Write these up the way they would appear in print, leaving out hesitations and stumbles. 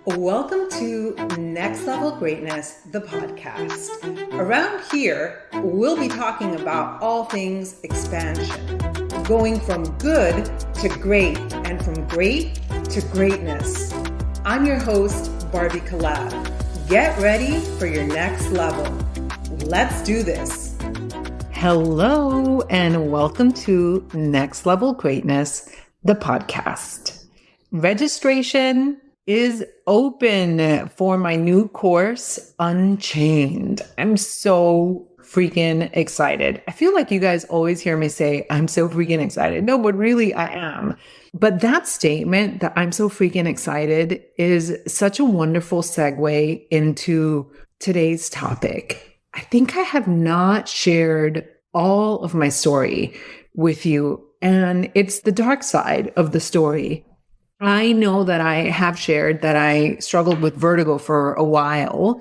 Welcome to Next Level Greatness, the podcast. Around here, we'll be talking about all things expansion, going from good to great and from great to greatness. I'm your host, Barbie Collab. Get ready for your next level. Let's do this. Hello, and welcome to Next Level Greatness, the podcast. Registration is open for my new course, Unchained. I'm so freaking excited. I feel like you guys always hear me say, I'm so freaking excited. No, but really I am. But that statement that I'm so freaking excited is such a wonderful segue into today's topic. I think I have not shared all of my story with you, and it's the dark side of the story. I know that I have shared that I struggled with vertigo for a while.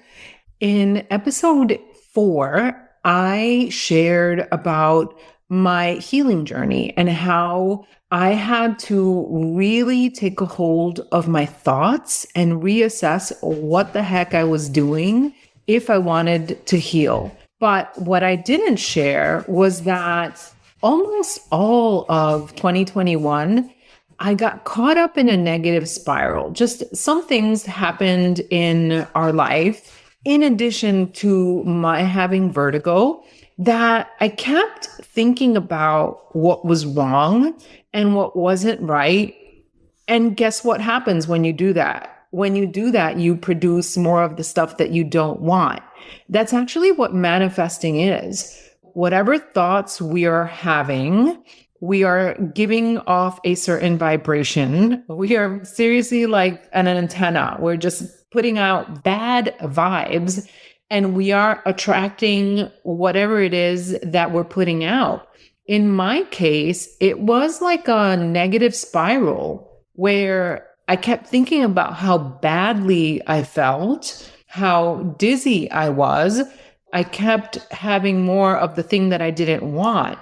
In episode 4, I shared about my healing journey and how I had to really take a hold of my thoughts and reassess what the heck I was doing if I wanted to heal. But what I didn't share was that almost all of 2021, I got caught up in a negative spiral. Just some things happened in our life, in addition to my having vertigo, that I kept thinking about what was wrong and what wasn't right. And guess what happens when you do that? When you do that, you produce more of the stuff that you don't want. That's actually what manifesting is. Whatever thoughts we are having, we are giving off a certain vibration. We are seriously like an antenna. We're just putting out bad vibes, and we are attracting whatever it is that we're putting out. In my case, it was like a negative spiral where I kept thinking about how badly I felt, how dizzy I was. I kept having more of the thing that I didn't want.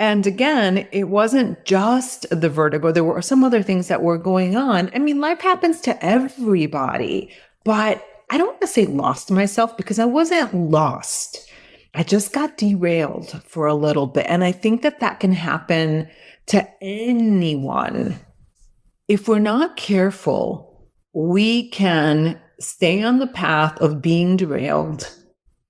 And again, it wasn't just the vertigo. There were some other things that were going on. I mean, life happens to everybody, but I don't want to say lost myself because I wasn't lost. I just got derailed for a little bit. And I think that that can happen to anyone. If we're not careful, we can stay on the path of being derailed.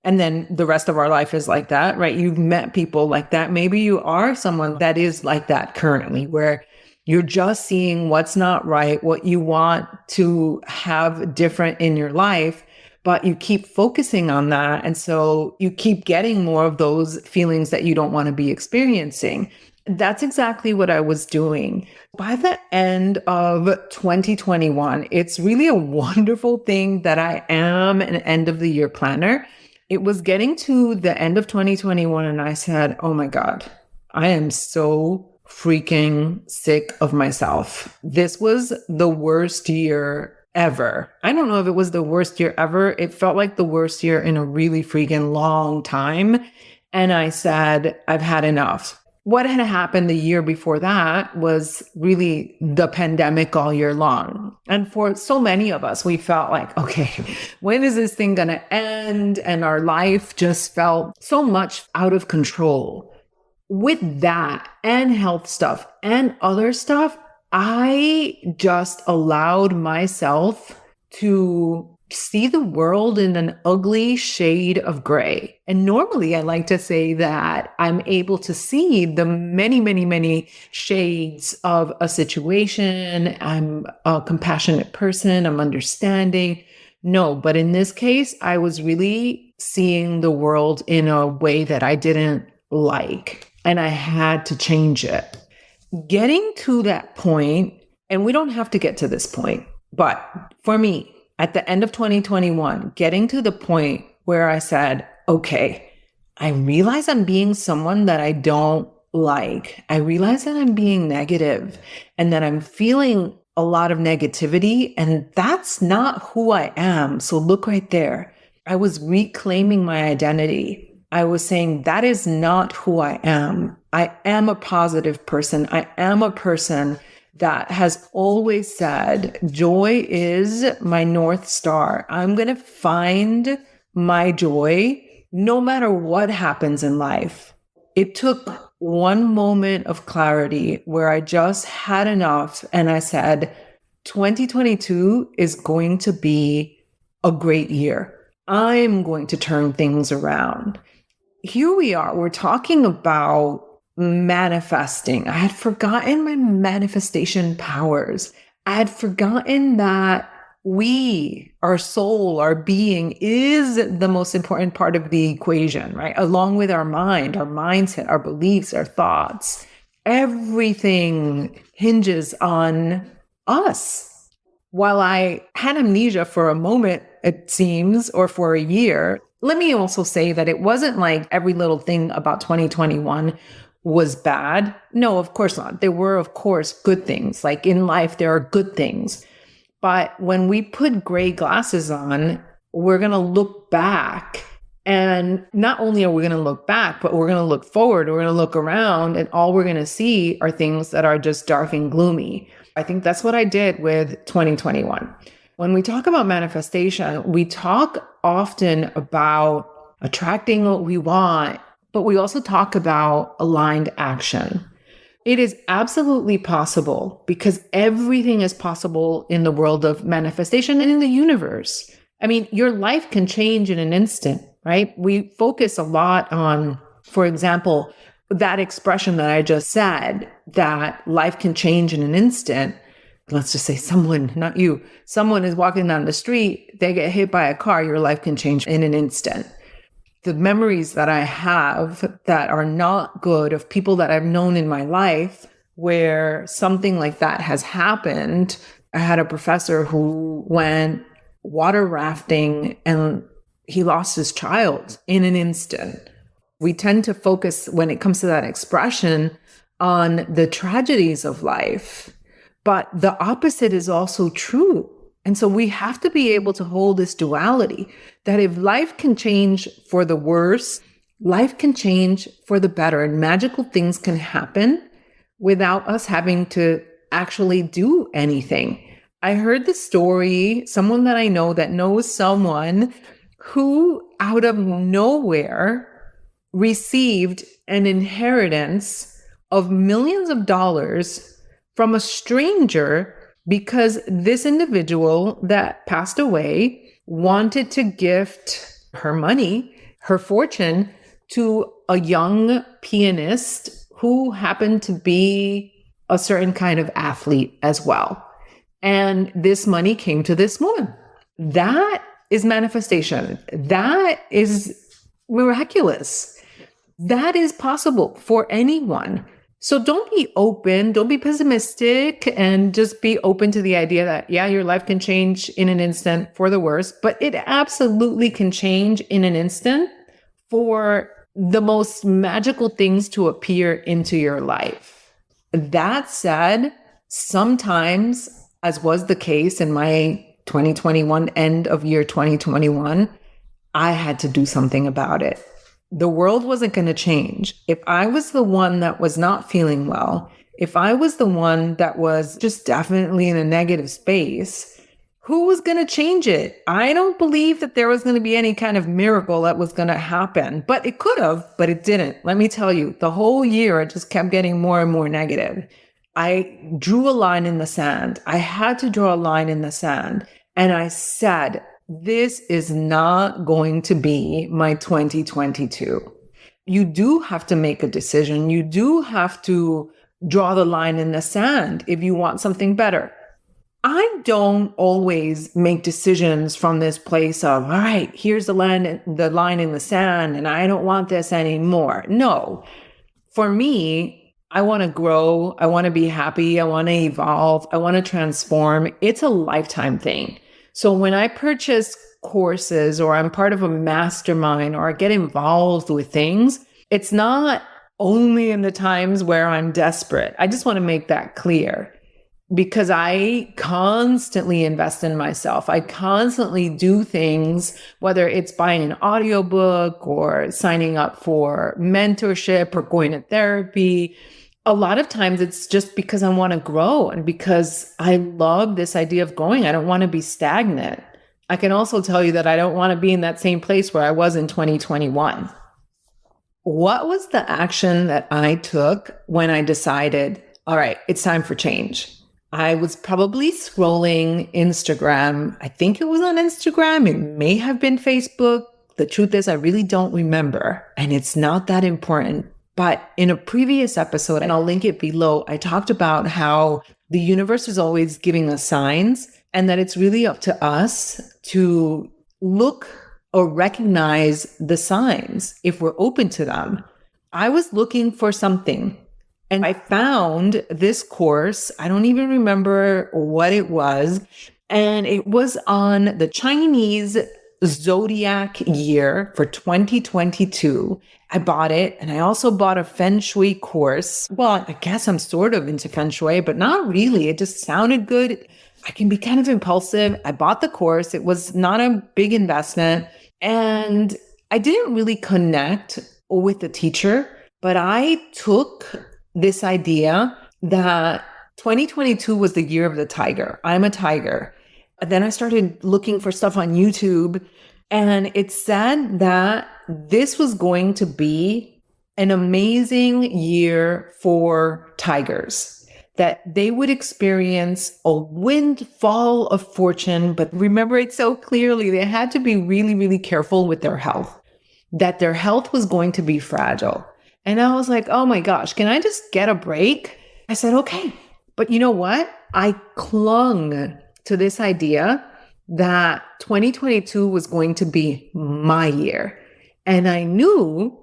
And then the rest of our life is like that, right? You've met people like that. Maybe you are someone that is like that currently, where you're just seeing what's not right, what you want to have different in your life, but you keep focusing on that. And so you keep getting more of those feelings that you don't want to be experiencing. That's exactly what I was doing. By the end of 2021, it's really a wonderful thing that I am an end of the year planner. It was getting to the end of 2021 and I said, oh my God, I am so freaking sick of myself. This was the worst year ever. I don't know if it was the worst year ever. It felt like the worst year in a really freaking long time. And I said, I've had enough. What had happened the year before that was really the pandemic all year long. And for so many of us, we felt like, okay, when is this thing going to end? And our life just felt so much out of control. With that and health stuff and other stuff, I just allowed myself to see the world in an ugly shade of gray. And normally I like to say that I'm able to see the many, many, many shades of a situation. I'm a compassionate person. I'm understanding. No, but in this case, I was really seeing the world in a way that I didn't like, and I had to change it. Getting to that point, and we don't have to get to this point, but for me, at the end of 2021, getting to the point where I said, okay, I realize I'm being someone that I don't like. I realize that I'm being negative and that I'm feeling a lot of negativity, and that's not who I am. So look right there. I was reclaiming my identity. I was saying that is not who I am. I am a positive person. I am a person that has always said, joy is my North Star. I'm going to find my joy no matter what happens in life. It took one moment of clarity where I just had enough and I said, 2022 is going to be a great year. I'm going to turn things around. Here we are. We're talking about manifesting. I had forgotten my manifestation powers. I had forgotten that our soul, our being is the most important part of the equation, right? Along with our mind, our mindset, our beliefs, our thoughts. Everything hinges on us. While I had amnesia for a moment, it seems, or for a year, let me also say that it wasn't like every little thing about 2021 was bad. No, of course not. There were, of course, good things. Like in life, there are good things. But when we put gray glasses on, we're going to look back. And not only are we going to look back, but we're going to look forward. We're going to look around, and all we're going to see are things that are just dark and gloomy. I think that's what I did with 2021. When we talk about manifestation, we talk often about attracting what we want, but we also talk about aligned action. It is absolutely possible because everything is possible in the world of manifestation and in the universe. I mean, your life can change in an instant, right? We focus a lot on, for example, that expression that I just said, that life can change in an instant. Let's just say someone, not you, someone is walking down the street, they get hit by a car, your life can change in an instant. The memories that I have that are not good of people that I've known in my life where something like that has happened. I had a professor who went water rafting and he lost his child in an instant. We tend to focus, when it comes to that expression, on the tragedies of life, but the opposite is also true. And so we have to be able to hold this duality that if life can change for the worse, life can change for the better, and magical things can happen without us having to actually do anything. I heard the story, someone that I know that knows someone who out of nowhere received an inheritance of millions of dollars from a stranger because this individual that passed away wanted to gift her money, her fortune, to a young pianist who happened to be a certain kind of athlete as well. And this money came to this woman. That is manifestation. That is miraculous. That is possible for anyone. So don't be open, don't be pessimistic, and just be open to the idea that, yeah, your life can change in an instant for the worse, but it absolutely can change in an instant for the most magical things to appear into your life. That said, sometimes, as was the case in my 2021, end of year 2021, I had to do something about it. The world wasn't going to change. If I was the one that was not feeling well, if I was the one that was just definitely in a negative space, who was going to change it? I don't believe that there was going to be any kind of miracle that was going to happen, but it could have, but it didn't. Let me tell you, the whole year, it just kept getting more and more negative. I drew a line in the sand. I had to draw a line in the sand. And I said, this is not going to be my 2022. You do have to make a decision. You do have to draw the line in the sand if you want something better. I don't always make decisions from this place of, all right, here's the line in the sand, and I don't want this anymore. No, for me, I want to grow. I want to be happy. I want to evolve. I want to transform. It's a lifetime thing. So when I purchase courses or I'm part of a mastermind or I get involved with things, it's not only in the times where I'm desperate. I just want to make that clear because I constantly invest in myself. I constantly do things, whether it's buying an audiobook or signing up for mentorship or going to therapy a lot of times it's just because I want to grow and because I love this idea of growing. I don't want to be stagnant. I can also tell you that I don't want to be in that same place where I was in 2021. What was the action that I took when I decided, all right, it's time for change? I was probably scrolling Instagram. I think it was on Instagram. It may have been Facebook. The truth is, I really don't remember, and it's not that important. But in a previous episode, and I'll link it below, I talked about how the universe is always giving us signs and that it's really up to us to look or recognize the signs if we're open to them. I was looking for something and I found this course. I don't even remember what it was. And it was on the Chinese zodiac year for 2022. I bought it, and I also bought a feng shui course. Well, I guess I'm sort of into feng shui, but not really. It just sounded good. I can be kind of impulsive. I bought the course. It was not a big investment, and I didn't really connect with the teacher, but I took this idea that 2022 was the year of the tiger. I'm a tiger. Then I started looking for stuff on YouTube, and it said that this was going to be an amazing year for tigers, that they would experience a windfall of fortune. But remember it so clearly, they had to be really, really careful with their health, that their health was going to be fragile. And I was like, oh my gosh, can I just get a break? I said, okay. But you know what? I clung to this idea that 2022 was going to be my year. And I knew,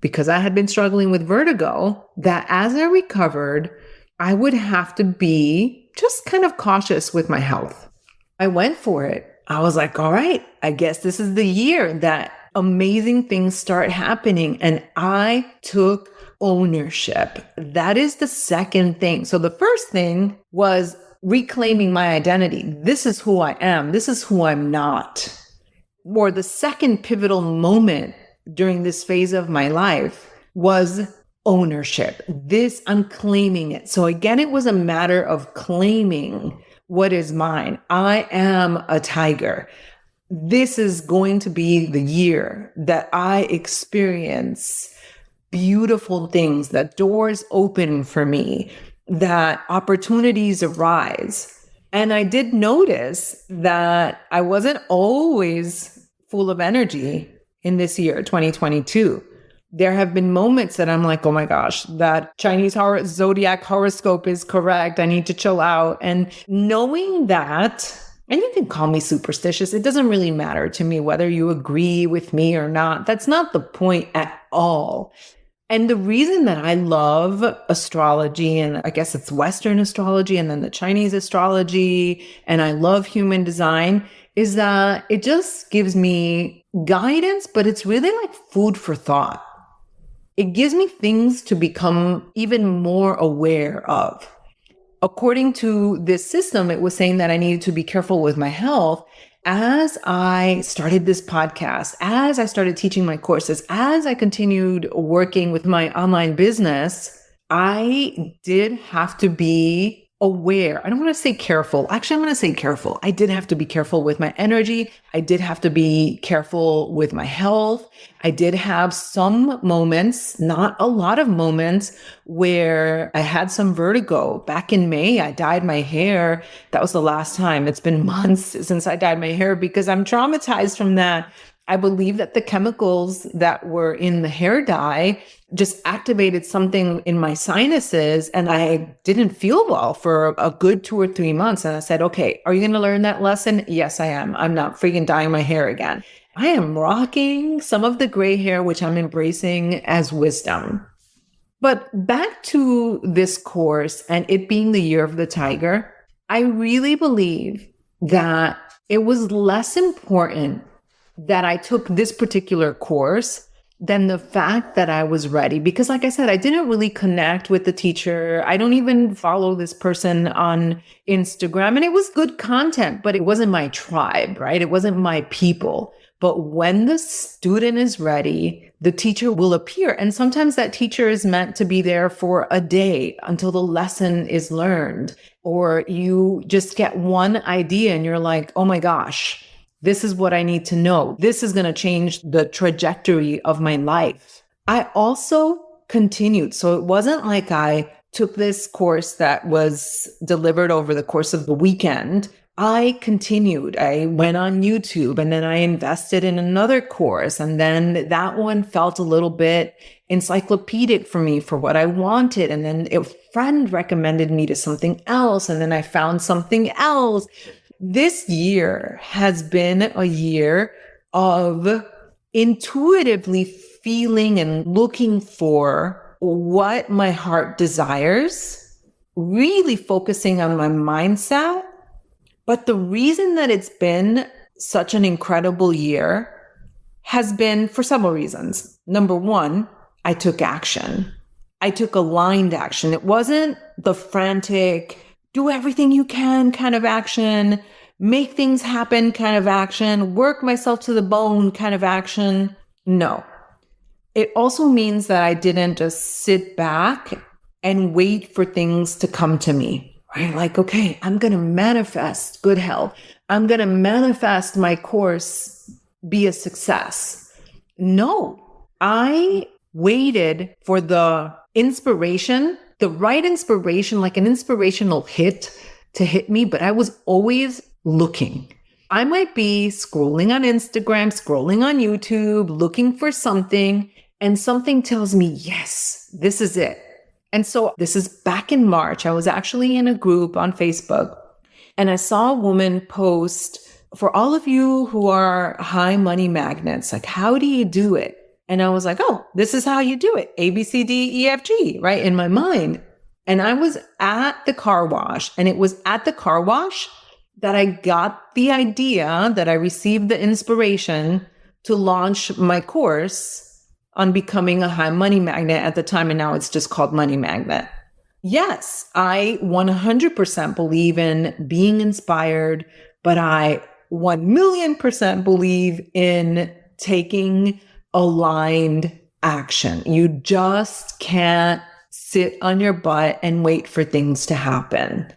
because I had been struggling with vertigo, that as I recovered, I would have to be just kind of cautious with my health. I went for it. I was like, all right, I guess this is the year that amazing things start happening. And I took ownership. That is the second thing. So the first thing was reclaiming my identity. This is who I am. This is who I'm not. Or the second pivotal moment during this phase of my life was ownership. This, I'm claiming it. So again, it was a matter of claiming what is mine. I am a tiger. This is going to be the year that I experience beautiful things, that doors open for me, that opportunities arise. And I did notice that I wasn't always full of energy in this year, 2022. There have been moments that I'm like, oh my gosh, that Chinese zodiac horoscope is correct. I need to chill out. And knowing that, and you can call me superstitious, it doesn't really matter to me whether you agree with me or not. That's not the point at all. And the reason that I love astrology, and I guess it's Western astrology and then the Chinese astrology, and I love human design, is that it just gives me guidance, but it's really like food for thought. It gives me things to become even more aware of. According to this system, it was saying that I needed to be careful with my health. As I started this podcast, as I started teaching my courses, as I continued working with my online business, I did have to be aware. I don't want to say careful. Actually, I'm going to say careful. I did have to be careful with my energy. I did have to be careful with my health. I did have some moments, not a lot of moments, where I had some vertigo. Back in May, I dyed my hair. That was the last time. It's been months since I dyed my hair because I'm traumatized from that. I believe that the chemicals that were in the hair dye just activated something in my sinuses, and I didn't feel well for a good 2 or 3 months. And I said, okay, are you going to learn that lesson? Yes, I am. I'm not freaking dyeing my hair again. I am rocking some of the gray hair, which I'm embracing as wisdom. But back to this course and it being the year of the tiger, I really believe that it was less important that I took this particular course than the fact that I was ready. Because like I said, I didn't really connect with the teacher. I don't even follow this person on Instagram. And it was good content, but it wasn't my tribe, right? It wasn't my people. But when the student is ready, the teacher will appear. And sometimes that teacher is meant to be there for a day until the lesson is learned. Or you just get one idea and you're like, oh my gosh, this is what I need to know. This is going to change the trajectory of my life. I also continued. So it wasn't like I took this course that was delivered over the course of the weekend. I continued. I went on YouTube and then I invested in another course. And then that one felt a little bit encyclopedic for me for what I wanted. And then a friend recommended me to something else. And then I found something else. This year has been a year of intuitively feeling and looking for what my heart desires, really focusing on my mindset. But the reason that it's been such an incredible year has been for several reasons. Number one, I took action. I took aligned action. It wasn't the frantic, do everything you can kind of action, make things happen kind of action, work myself to the bone kind of action. No. It also means that I didn't just sit back and wait for things to come to me, right? Like, okay, I'm going to manifest good health. I'm going to manifest my course be a success. No, I waited for the inspiration, the right inspiration, like an inspirational hit to hit me, but I was always looking. I might be scrolling on Instagram, scrolling on YouTube, looking for something, and something tells me, yes, this is it. And so this is back in March. I was actually in a group on Facebook and I saw a woman post, for all of you who are high money magnets, like, how do you do it? And I was like, oh, this is how you do it. A, B, C, D, E, F, G, right? In my mind. And I was at the car wash, and it was at the car wash that I got the idea, that I received the inspiration to launch my course on becoming a high money magnet at the time. And now it's just called Money Magnet. Yes, I 100% believe in being inspired, but I 1,000,000% believe in taking aligned action. You just can't sit on your butt and wait for things to happen.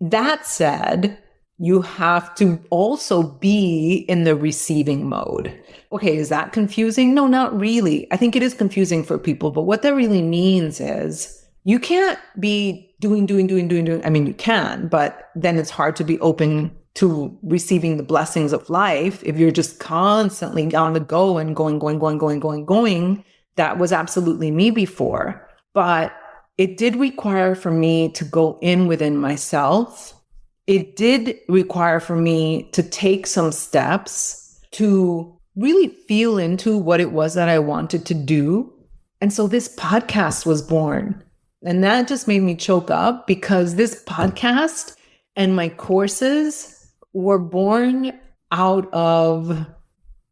That said, you have to also be in the receiving mode. Okay, is that confusing? No, not really. I think it is confusing for people, but what that really means is you can't be doing. I mean, you can, but then it's hard to be open to receiving the blessings of life if you're just constantly on the go and going. That was absolutely me before. But it did require for me to go in within myself. It did require for me to take some steps to really feel into what it was that I wanted to do. And so this podcast was born. And that just made me choke up, because this podcast and my courses were born out of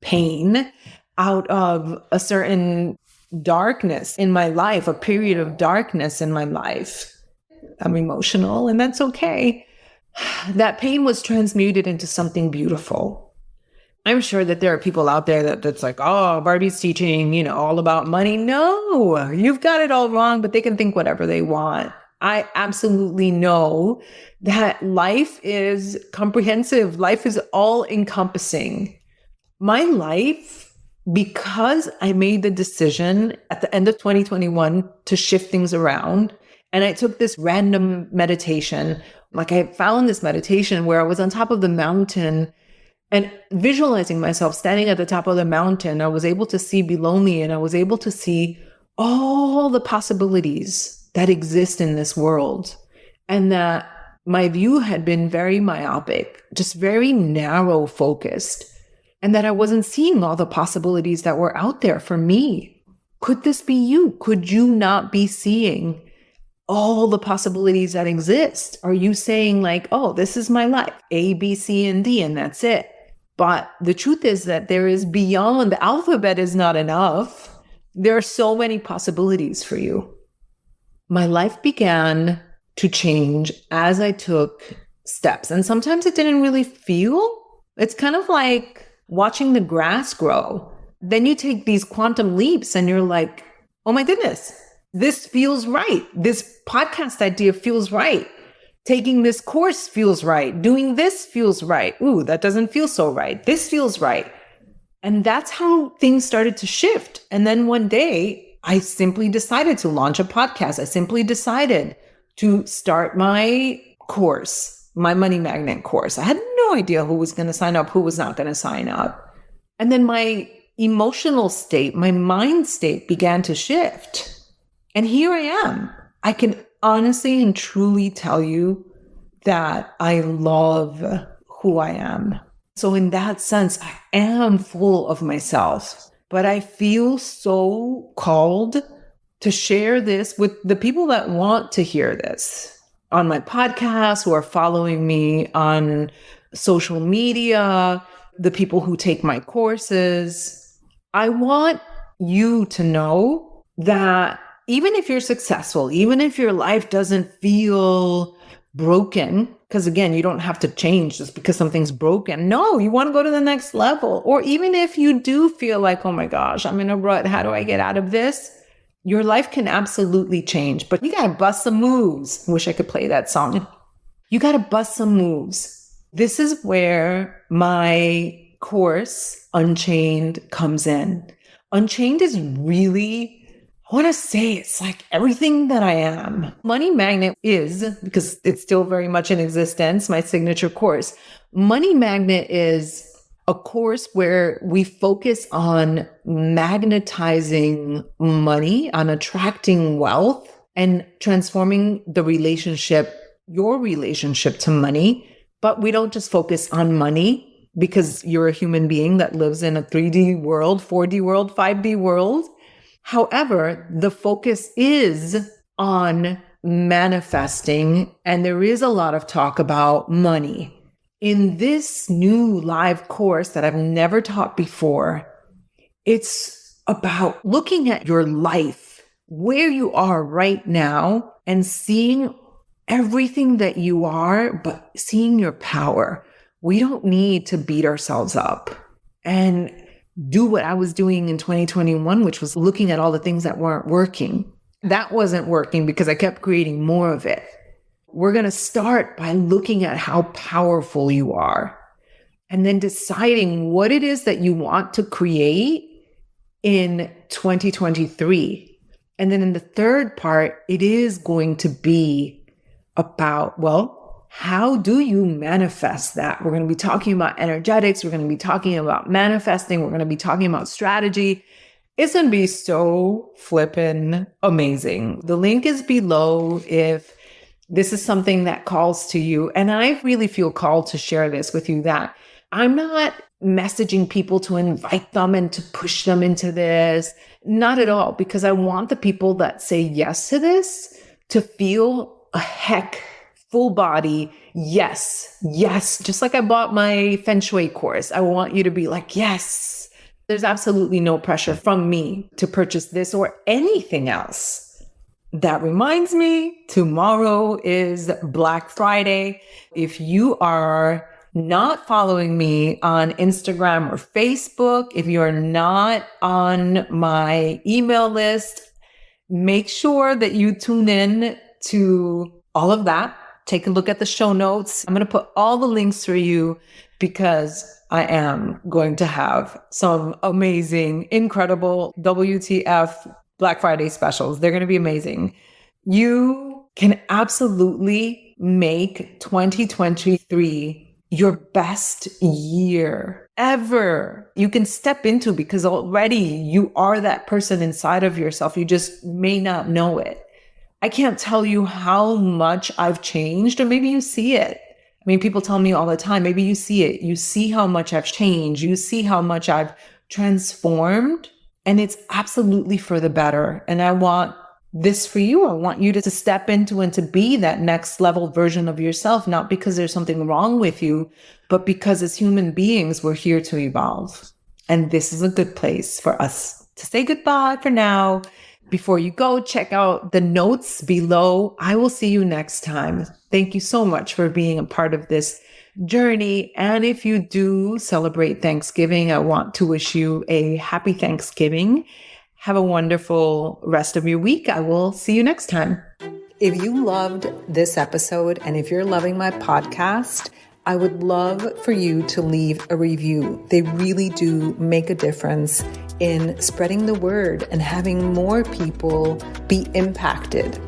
pain, out of a certain darkness in my life, a period of darkness in my life. I'm emotional, and that's okay. That pain was transmuted into something beautiful. I'm sure that there are people out there that's like, oh, Barbie's teaching, all about money. No, you've got it all wrong, but they can think whatever they want. I absolutely know that life is comprehensive. Life is all encompassing. My life, because I made the decision at the end of 2021 to shift things around, and I took this random meditation. Like, I found this meditation where I was on top of the mountain and visualizing myself standing at the top of the mountain. I was able to see below me, and I was able to see all the possibilities that exist in this world. And that my view had been very myopic, just very narrow focused. And that I wasn't seeing all the possibilities that were out there for me. Could this be you? Could you not be seeing all the possibilities that exist? Are you saying like, oh, this is my life, A, B, C, and D, and that's it? But the truth is that there is beyond. The alphabet is not enough. There are so many possibilities for you. My life began to change as I took steps. And sometimes it didn't really feel. It's kind of like watching the grass grow. Then you take these quantum leaps and you're like, oh my goodness, this feels right. This podcast idea feels right. Taking this course feels right. Doing this feels right. Ooh, that doesn't feel so right. This feels right. And that's how things started to shift. And then one day, I simply decided to launch a podcast. I simply decided to start my course, my Money Magnet course. I had no idea who was going to sign up, who was not going to sign up. And then my emotional state, my mind state began to shift. And here I am. I can honestly and truly tell you that I love who I am. So in that sense, I am full of myself, but I feel so called to share this with the people that want to hear this on my podcast, who are following me on social media, the people who take my courses. I want you to know that even if you're successful, even if your life doesn't feel broken, because again, you don't have to change just because something's broken. No, you want to go to the next level. Or even if you do feel like, oh my gosh, I'm in a rut. How do I get out of this? Your life can absolutely change, but you got to bust some moves. Wish I could play that song. You got to bust some moves. This is where my course, Unchained, comes in. Unchained is really, I want to say it's like everything that I am. Money Magnet is, because it's still very much in existence, my signature course. Money Magnet is a course where we focus on magnetizing money, on attracting wealth, and transforming the relationship, your relationship to money. But we don't just focus on money because you're a human being that lives in a 3D world, 4D world, 5D world. However, the focus is on manifesting, and there is a lot of talk about money. In this new live course that I've never taught before, it's about looking at your life, where you are right now, and seeing everything that you are, but seeing your power. We don't need to beat ourselves up and do what I was doing in 2021, which was looking at all the things that weren't working. That wasn't working because I kept creating more of it. We're going to start by looking at how powerful you are and then deciding what it is that you want to create in 2023. And then in the third part, it is going to be about, well, how do you manifest that? We're going to be talking about energetics. We're going to be talking about manifesting. We're going to be talking about strategy. It's going to be so flippin' amazing. The link is below if this is something that calls to you. And I really feel called to share this with you, that I'm not messaging people to invite them and to push them into this. Not at all, because I want the people that say yes to this to feel a heck full body. Yes. Just like I bought my Feng Shui course. I want you to be like, yes. There's absolutely no pressure from me to purchase this or anything else. That reminds me, tomorrow is Black Friday. If you are not following me on Instagram or Facebook, if you're not on my email list, make sure that you tune in to all of that. Take a look at the show notes. I'm going to put all the links for you because I am going to have some amazing, incredible WTF Black Friday specials. They're going to be amazing. You can absolutely make 2023 your best year ever you can step into, because already you are that person inside of yourself. You just may not know it. I can't tell you how much I've changed, or maybe you see it. I mean, people tell me all the time, maybe you see it. You see how much I've changed. You see how much I've transformed. And it's absolutely for the better. And I want this for you. I want you to step into and to be that next level version of yourself, not because there's something wrong with you, but because as human beings, we're here to evolve. And this is a good place for us to say goodbye for now. Before you go, check out the notes below. I will see you next time. Thank you so much for being a part of this journey. And if you do celebrate Thanksgiving, I want to wish you a happy Thanksgiving. Have a wonderful rest of your week. I will see you next time. If you loved this episode and if you're loving my podcast, I would love for you to leave a review. They really do make a difference in spreading the word and having more people be impacted.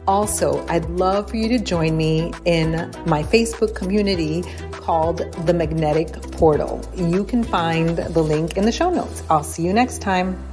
Also, I'd love for you to join me in my Facebook community called The Magnetic Portal. You can find the link in the show notes. I'll see you next time.